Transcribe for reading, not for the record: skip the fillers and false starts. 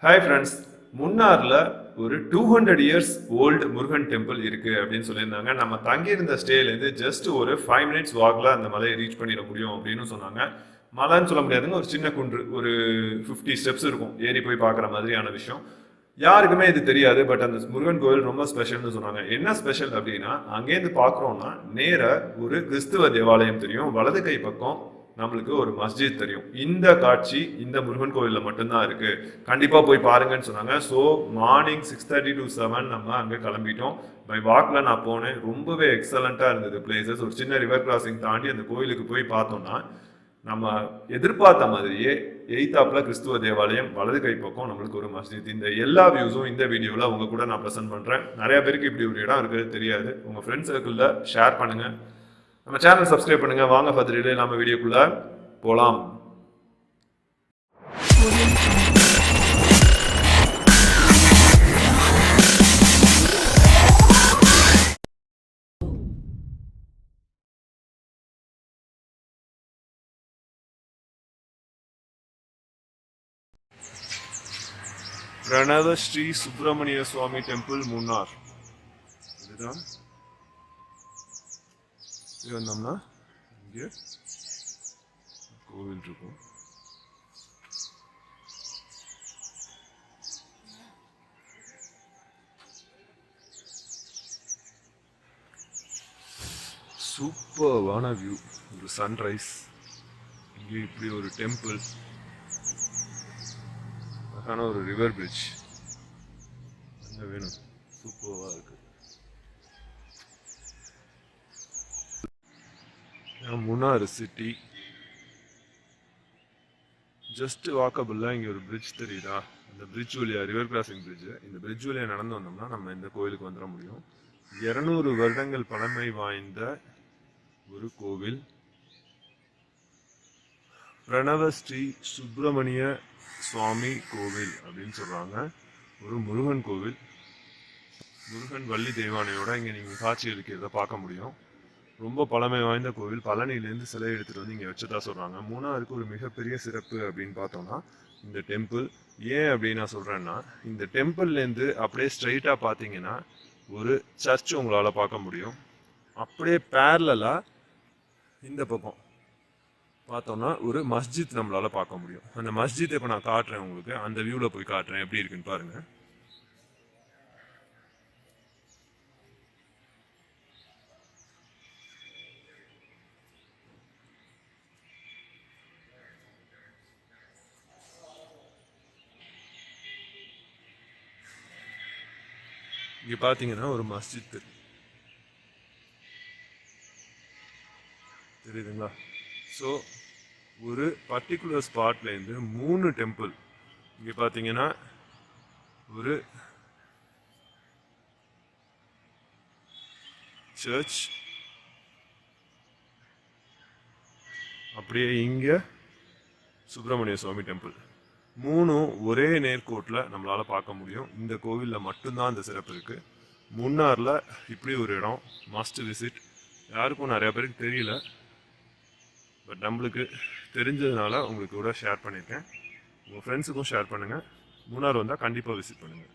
Hi friends, முன்னார்ல ஒரு 200 years old Murugan temple இருக்கு அப்படின்னு சொல்லியிருந்தாங்க. நம்ம தங்கியிருந்த ஸ்டேலேருந்து ஜஸ்ட் ஒரு 5 மினிட்ஸ் வாக்ல அந்த மலையை ரீச் பண்ணிட முடியும் அப்படின்னு சொன்னாங்க. மலைன்னு சொல்ல முடியாதுங்க, ஒரு சின்ன குன்று, ஒரு 50 ஸ்டெப்ஸ் இருக்கும், ஏறி போய் பார்க்குற மாதிரியான விஷயம். யாருக்குமே இது தெரியாது. பட் அந்த முருகன் கோவில் ரொம்ப ஸ்பெஷல்னு சொன்னாங்க. என்ன ஸ்பெஷல் அப்படின்னா, அங்கேருந்து பார்க்குறோம்னா நேர ஒரு கிறிஸ்துவ தேவாலயம் தெரியும், வலது கை பக்கம் நம்மளுக்கு ஒரு மஸ்ஜித் தெரியும். இந்த காட்சி இந்த முருகன் கோவில்ல மட்டும்தான் இருக்கு. கண்டிப்பா போய் பாருங்கன்னு சொன்னாங்க. ஸோ மார்னிங் 6:30 to 7 நம்ம அங்கே கிளம்பிட்டோம். பை வாக்ல நான் போனேன். ரொம்பவே எக்ஸலண்டா இருந்தது பிளேசஸ். ஒரு சின்ன ரிவர் கிராசிங் தாண்டி அந்த கோயிலுக்கு போய் பார்த்தோம்னா நம்ம எதிர்பார்த்த மாதிரியே எய்தாப்ல கிறிஸ்துவ தேவாலயம், வலது கை பக்கம் நம்மளுக்கு ஒரு மஸ்ஜித். இந்த எல்லா வியூஸும் இந்த வீடியோவில் உங்க கூட நான் ப்ரெசென்ட் பண்றேன். நிறைய பேருக்கு இப்படி ஒரு இடம் இருக்கிறது தெரியாது. உங்க ஃப்ரெண்ட்ஸ் சர்க்கிளில் ஷேர் பண்ணுங்க. நம்ம சேனல் சப்ஸ்கிரைப் பண்ணுங்க. வாங்க ஃபர்தர் நம்ம வீடியோக்குள்ள போலாம். பிரணவ ஸ்ரீ சுப்பிரமணிய சுவாமி டெம்பிள் மூணார். இதுதான் இது வந்தோம்னா இங்கே கோவில் இருக்கும். சூப்பர்வான வியூ, ஒரு சன்ரைஸ். இங்கே இப்படி ஒரு டெம்பிள், அழகான ஒரு ரிவர் பிரிட்ஜ். என்ன வேணும், சூப்பர்வா இருக்கு. முன்னார் சிட்டி ஜஸ்ட் வாக்கபிள்ல இங்க ஒரு பிரிட்ஜ் தெரியுதா? இந்த பிரிட்ஜ் வழியா, ரிவர் கிராசிங் பிரிட்ஜ், இந்த பிரிட்ஜ் வழியா நடந்து வந்தோம்னா நம்ம இந்த கோவிலுக்கு வந்துட முடியும். 200 வருடங்கள் பழமை வாய்ந்த ஒரு கோவில். பிரணவ ஸ்ரீ சுப்பிரமணிய சுவாமி கோவில் அப்படின்னு சொல்றாங்க. ஒரு முருகன் கோவில். முருகன் வள்ளி தெய்வானையோட இங்க நீங்க காட்சி அளிக்கிறத பார்க்க முடியும். ரொம்ப பழமை வாய்ந்த கோவில். பழனியிலேருந்து சிலை எடுத்துட்டு வந்து இங்கே வச்சதா சொல்றாங்க. மூணாருக்கு ஒரு மிகப்பெரிய சிறப்பு அப்படின்னு பார்த்தோம்னா இந்த டெம்பிள். ஏன் அப்படின்னு நான் சொல்றேன்னா, இந்த டெம்பிள்லேருந்து அப்படியே ஸ்ட்ரைட்டா பார்த்தீங்கன்னா ஒரு சர்ச் உங்களால் பார்க்க முடியும். அப்படியே பேரலா இந்த பக்கம் பார்த்தோம்னா ஒரு மஸ்ஜித் நம்மளால பார்க்க முடியும். அந்த மஸ்ஜித் இப்போ நான் காட்டுறேன் உங்களுக்கு, அந்த வியூவில் போய் காட்டுறேன் எப்படி இருக்குன்னு பாருங்க. இங்க பாத்தீங்கன்னா ஒரு மஸ்ஜித் தெரியுதுங்களா? ஸோ ஒரு பர்டிகுலர் ஸ்பாட்ல இருந்து 3 டெம்பிள். இங்க பாத்தீங்கன்னா ஒரு சர்ச், அப்படியே இங்க சுப்பிரமணிய சுவாமி டெம்பிள். 3ம் ஒரே நேர்கோட்டில் நம்மளால பார்க்க முடியும். இந்த கோவிலில் மட்டும்தான் அந்த சிறப்பு இருக்கு. முன்னார்ல இப்படி ஒரு இடம் மஸ்ட் விசிட். யாருக்கும் நிறைய பேருக்கு தெரியல, பட் நம்மளுக்கு தெரிஞ்சதுனால உங்களுக்கு கூட ஷேர் பண்ணியிருக்கேன். உங்கள் ஃப்ரெண்ட்ஸுக்கும் ஷேர் பண்ணுங்கள். மூணார் வந்தால் கண்டிப்பாக விசிட் பண்ணுங்கள்.